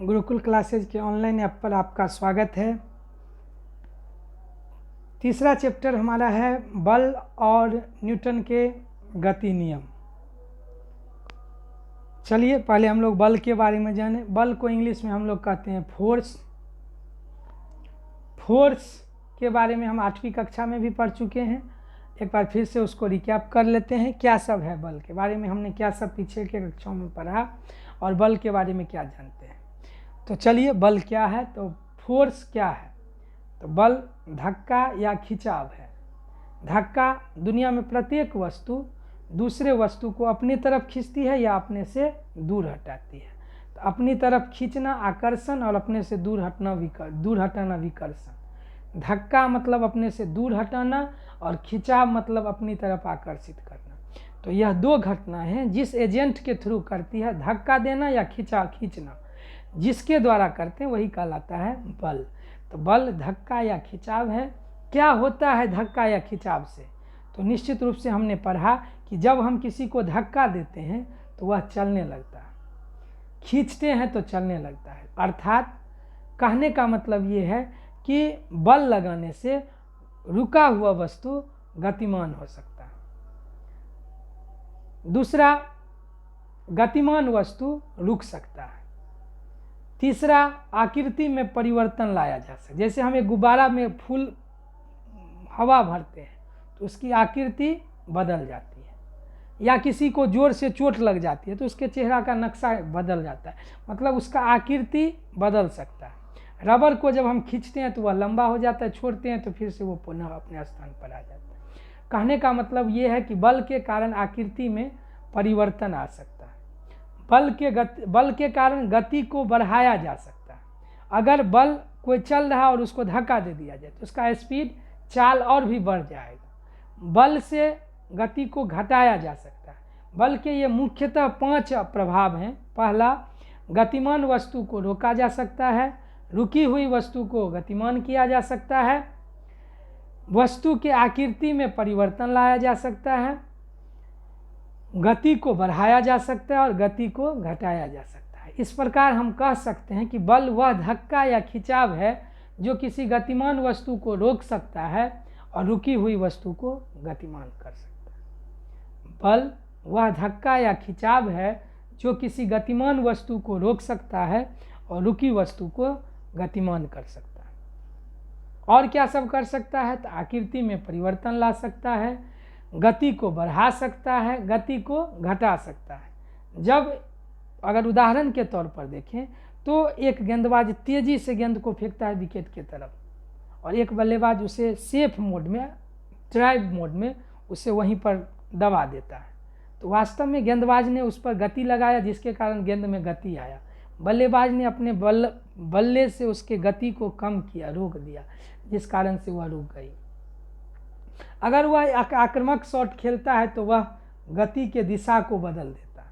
Gurukul classes के online app पर आपका स्वागत है। तीसरा चैप्टर हमारा है बल और न्यूटन के गति नियम। चलिए पहले हम लोग बल के बारे में जाने। बल को इंग्लिश में हम लोग कहते हैं फोर्स। फोर्स के बारे में हम 8वीं कक्षा में भी पढ़ चुके हैं। एक बार फिर से उसको रिकैप कर लेते हैं। क्या सब है बल के बारे में, हमने क्या सब पीछे के कक्षाओं में पढ़ा और बल के बारे में क्या जानते हैं। तो चलिए बल क्या है, तो फोर्स क्या है। तो बल धक्का या खिंचाव है। धक्का दुनिया में प्रत्येक वस्तु दूसरे वस्तु को अपनी तरफ खींचती है या अपने से दूर हटाती है। तो अपनी तरफ खींचना आकर्षण और अपने से दूर हटाना विकर्षण। धक्का मतलब अपने से दूर हटाना और खिंचाव मतलब अपनी तरफ आकर्षित करना। तो यह दो घटना हैं जिस एजेंट के थ्रू करती है। धक्का देना या खींचना जिसके द्वारा करते हैं वही कहलाता है बल। तो बल धक्का या खिंचाव है। क्या होता है धक्का या खिंचाव से, तो निश्चित रूप से हमने पढ़ा कि जब हम किसी को धक्का देते हैं तो वह चलने लगता है, खींचते हैं तो चलने लगता है। अर्थात कहने का मतलब ये है कि बल लगाने से रुका हुआ वस्तु गतिमान हो सकता है। दूसरा, गतिमान वस्तु रुक सकता है। तीसरा, आकृति में परिवर्तन लाया जा सकता है। जैसे हम एक गुब्बारा में फूल हवा भरते हैं तो उसकी आकृति बदल जाती है, या किसी को जोर से चोट लग जाती है तो उसके चेहरा का नक्शा बदल जाता है, मतलब उसका आकृति बदल सकता है। रबर को जब हम खींचते हैं तो वह लंबा हो जाता है, छोड़ते हैं तो फिर से वो पुनः अपने स्थान पर आ जाता है। कहने का मतलब ये है कि बल के कारण आकृति में परिवर्तन आ सकता है। बल के कारण गति को बढ़ाया जा सकता है। अगर बल कोई चल रहा और उसको धक्का दे दिया जाए तो उसका स्पीड चाल और भी बढ़ जाएगा। बल से गति को घटाया जा सकता है। बल के ये मुख्यतः 5 प्रभाव हैं। पहला, गतिमान वस्तु को रोका जा सकता है। रुकी हुई वस्तु को गतिमान किया जा सकता है। वस्तु के आकृति में परिवर्तन लाया जा सकता है। गति को बढ़ाया जा सकता है और गति को घटाया जा सकता है। इस प्रकार हम कह सकते हैं कि बल वह धक्का या खिंचाव है जो किसी गतिमान वस्तु को रोक सकता है और रुकी हुई वस्तु को गतिमान कर सकता है। बल वह धक्का या खिंचाव है जो किसी गतिमान वस्तु को रोक सकता है और रुकी वस्तु को गतिमान कर सकता है। और क्या सब कर सकता है, तो आकृति में परिवर्तन ला सकता है, गति को बढ़ा सकता है, गति को घटा सकता है। जब अगर उदाहरण के तौर पर देखें तो एक गेंदबाज तेजी से गेंद को फेंकता है विकेट की तरफ और एक बल्लेबाज उसे सेफ मोड में, ड्राइव मोड में उसे वहीं पर दबा देता है, तो वास्तव में गेंदबाज ने उस पर गति लगाया जिसके कारण गेंद में गति आया। बल्लेबाज ने अपने बल्ले से उसके गति को कम किया, रोक दिया, जिस कारण से वह रुक गई। अगर वह आक्रामक शॉट खेलता है तो वह गति के दिशा को बदल देता है।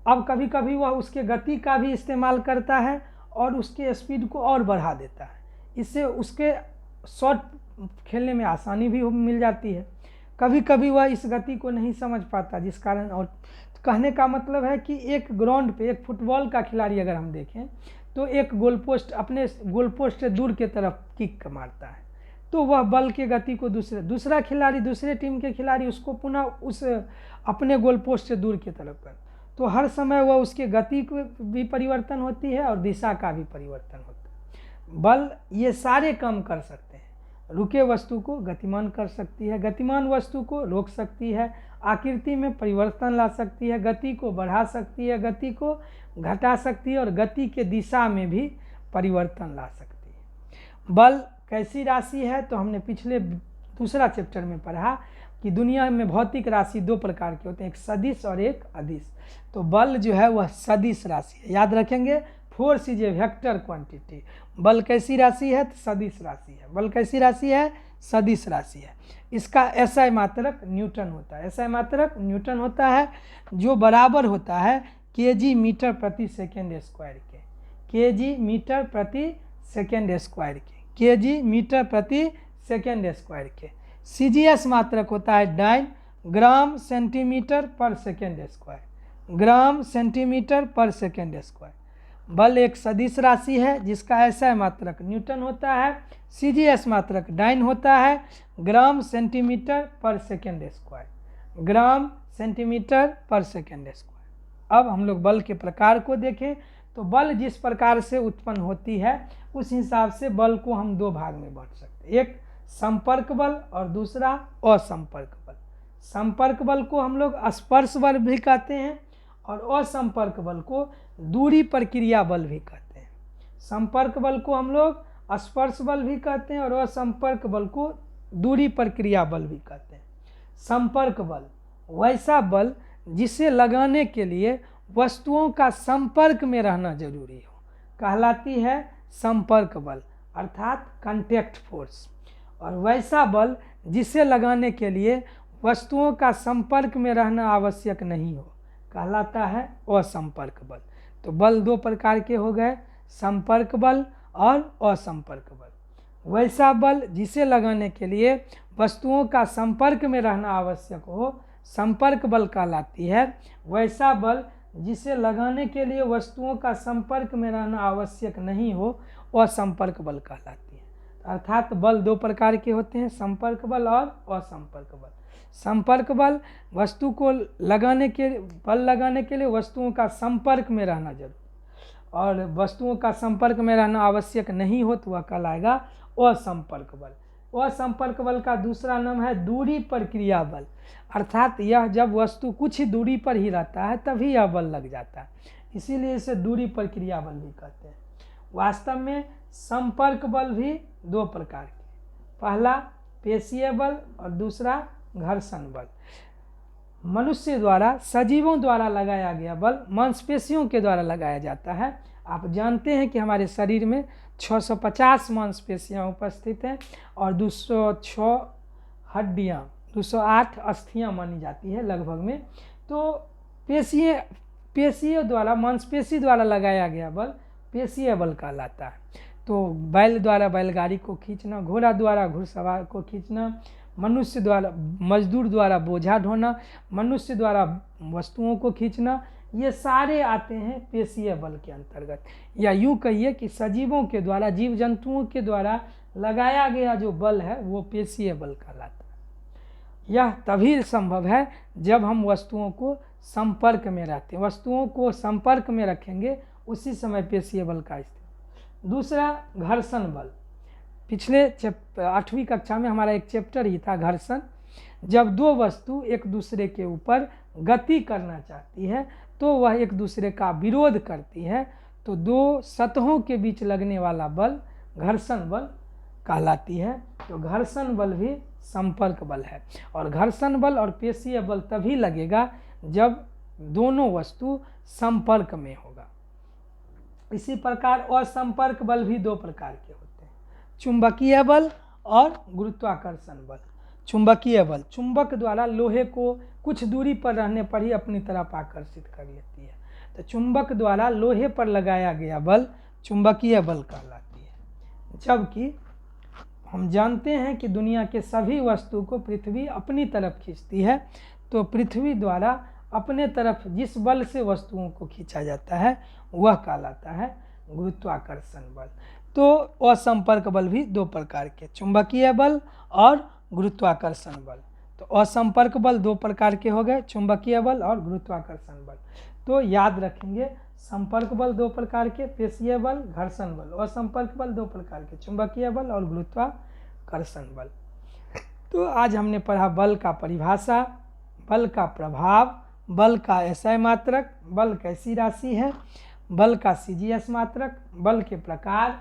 अब कभी कभी वह उसके गति का भी इस्तेमाल करता है और उसके स्पीड को और बढ़ा देता है। इससे उसके शॉट खेलने में आसानी भी मिल जाती है। कभी कभी वह इस गति को नहीं समझ पाता, जिस कारण, और कहने का मतलब है कि एक ग्राउंड पे एक फुटबॉल का खिलाड़ी अगर हम देखें तो एक गोल पोस्ट, अपने गोल पोस्ट से दूर की तरफ किक मारता है तो वह बल के गति को दूसरा खिलाड़ी, दूसरे टीम के खिलाड़ी उसको पुनः उस अपने गोल पोस्ट से दूर की तरफ कर, तो हर समय वह उसके गति को भी परिवर्तन होती है और दिशा का भी परिवर्तन होता है। बल ये सारे काम कर सकते हैं। रुके वस्तु को गतिमान कर सकती है, गतिमान वस्तु को रोक सकती है, आकृति में परिवर्तन ला सकती है, गति को बढ़ा सकती है, गति को घटा सकती है और गति के दिशा में भी परिवर्तन ला सकती है। बल कैसी राशि है, तो हमने पिछले दूसरा चैप्टर में पढ़ा कि दुनिया में भौतिक राशि 2 प्रकार के होते हैं, एक सदिश और एक अदिश। तो बल जो है वह सदिश राशि है। याद रखेंगे, force is a vector quantity. बल कैसी राशि है, तो सदिश राशि है। बल कैसी राशि है, सदिश राशि है। इसका एसआई मात्रक न्यूटन होता है। एसआई मात्रक न्यूटन होता है जो बराबर होता है केजी मीटर प्रति सेकेंड स्क्वायर के। केजी मीटर प्रति सेकेंड स्क्वायर के, केजी मीटर प्रति सेकेंड स्क्वायर के। सीजीएस मात्रक होता है डाइन, ग्राम सेंटीमीटर पर सेकेंड स्क्वायर, ग्राम सेंटीमीटर पर सेकेंड स्क्वायर। बल एक सदिश राशि है जिसका एसआई मात्रक न्यूटन होता है, सीजीएस मात्रक डाइन होता है, ग्राम सेंटीमीटर पर सेकेंड स्क्वायर, ग्राम सेंटीमीटर पर सेकेंड स्क्वायर। अब हम लोग बल के प्रकार को देखें तो बल जिस प्रकार से उत्पन्न होती है उस हिसाब से बल को हम दो भाग में बांट सकते हैं, एक संपर्क बल और दूसरा असंपर्क बल। संपर्क बल को हम लोग स्पर्श बल भी कहते हैं और असंपर्क बल को दूरी पर क्रिया बल भी कहते हैं। संपर्क बल को हम लोग स्पर्श बल भी कहते हैं और असंपर्क बल को दूरी पर क्रिया बल भी कहते हैं। संपर्क बल वैसा बल जिसे लगाने के लिए वस्तुओं का संपर्क में रहना जरूरी हो कहलाती है संपर्क बल अर्थात कांटेक्ट फोर्स, और वैसा बल जिसे लगाने के लिए वस्तुओं का संपर्क में रहना आवश्यक नहीं हो कहलाता है असंपर्क बल। तो बल दो प्रकार के हो गए, संपर्क बल और असंपर्क बल। वैसा बल जिसे लगाने के लिए वस्तुओं का संपर्क में रहना आवश्यक हो संपर्क बल कहलाती है, वैसा बल जिसे लगाने के लिए वस्तुओं का संपर्क में रहना आवश्यक नहीं हो असंपर्क बल कहलाती है। अर्थात बल दो प्रकार के होते हैं, संपर्क बल और असंपर्क बल। संपर्क बल वस्तु को लगाने के लिए वस्तुओं का संपर्क में रहना जरूरी, और वस्तुओं का संपर्क में रहना आवश्यक नहीं हो तो वह कहलाएगा असंपर्क बल। असंपर्क बल का दूसरा नाम है दूरी पर क्रिया बल, अर्थात यह जब वस्तु कुछ ही दूरी पर ही रहता है तभी यह बल लग जाता है, इसीलिए इसे दूरी पर क्रिया बल भी कहते हैं। वास्तव में संपर्क बल भी दो प्रकार के, पहला पेशीय बल और दूसरा घर्षण बल। मनुष्य द्वारा सजीवों द्वारा लगाया गया बल मांसपेशियों के द्वारा लगाया जाता है। आप जानते हैं कि हमारे शरीर में 650 मांसपेशियां उपस्थित हैं और 206 हड्डियां, 208 अस्थियां मानी जाती है लगभग में। तो पेशियों द्वारा मांसपेशी द्वारा लगाया गया बल पेशीय बल कहलाता है। तो बैल द्वारा बैलगाड़ी को खींचना, घोड़ा द्वारा घुड़सवार को खींचना, मनुष्य द्वारा मजदूर द्वारा बोझा ढोना, मनुष्य द्वारा वस्तुओं को खींचना, ये सारे आते हैं पेशीय बल के अंतर्गत। या यूँ कहिए कि सजीवों के द्वारा, जीव जंतुओं के द्वारा लगाया गया जो बल है वो पेशीय बल कहलाता है। यह तभी संभव है जब हम वस्तुओं को संपर्क में रहते हैं, वस्तुओं को संपर्क में रखेंगे उसी समय पेशीय बल का इस्तेमाल। दूसरा घर्षण बल, पिछले 8वीं कक्षा में हमारा एक चैप्टर ही था घर्षण। जब दो वस्तु एक दूसरे के ऊपर गति करना चाहती है तो वह एक दूसरे का विरोध करती है, तो दो सतहों के बीच लगने वाला बल घर्षण बल कहलाती है। तो घर्षण बल भी संपर्क बल है, और घर्षण बल और पेशीय बल तभी लगेगा जब दोनों वस्तु संपर्क में होगा। इसी प्रकार असंपर्क बल भी दो प्रकार के होते हैं, चुंबकीय बल और गुरुत्वाकर्षण बल। चुंबकीय बल चुंबक द्वारा लोहे को कुछ दूरी पर रहने पर ही अपनी तरफ आकर्षित कर लेती है, तो चुंबक द्वारा लोहे पर लगाया गया बल चुंबकीय बल कहलाती है। जबकि हम जानते हैं कि दुनिया के सभी वस्तु को पृथ्वी अपनी तरफ खींचती है, तो पृथ्वी द्वारा अपने तरफ जिस बल से वस्तुओं को खींचा जाता है वह कहलाता है गुरुत्वाकर्षण बल। तो असंपर्क बल भी दो प्रकार के, चुंबकीय बल और गुरुत्वाकर्षण बल। तो असंपर्क बल दो प्रकार के हो गए, चुंबकीय बल और गुरुत्वाकर्षण बल। तो याद रखेंगे संपर्क बल दो प्रकार के, पेशीय बल, घर्षण बल। असंपर्क बल दो प्रकार के, चुंबकीय बल और गुरुत्वाकर्षण बल। तो आज हमने पढ़ा बल का परिभाषा, बल का प्रभाव, बल का एसआई मात्रक, बल कैसी राशि है, बल का सीजीएस मात्रक, बल के प्रकार,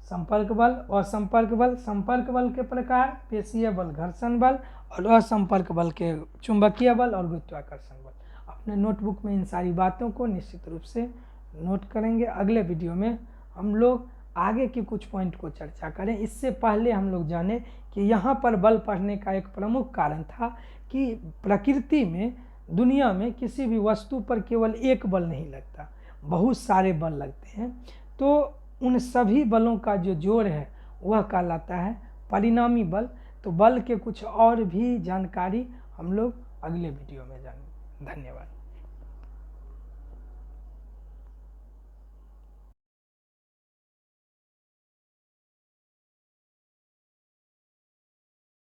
संपर्क बल, असंपर्क बल, संपर्क बल के प्रकार, पेशीय बल, घर्षण बल और असंपर्क बल के चुंबकीय बल और गुरुत्वाकर्षण बल। अपने नोटबुक में इन सारी बातों को निश्चित रूप से नोट करेंगे। अगले वीडियो में हम लोग आगे की कुछ पॉइंट को चर्चा करें। इससे पहले हम लोग जाने कि यहाँ पर बल पढ़ने का एक प्रमुख कारण था कि प्रकृति में, दुनिया में किसी भी वस्तु पर केवल एक बल नहीं लगता, बहुत सारे बल लगते हैं। तो उन सभी बलों का जो जोड़ है वह कहलाता है परिणामी बल। तो बल के कुछ और भी जानकारी हम लोग अगले वीडियो में जानेंगे। धन्यवाद।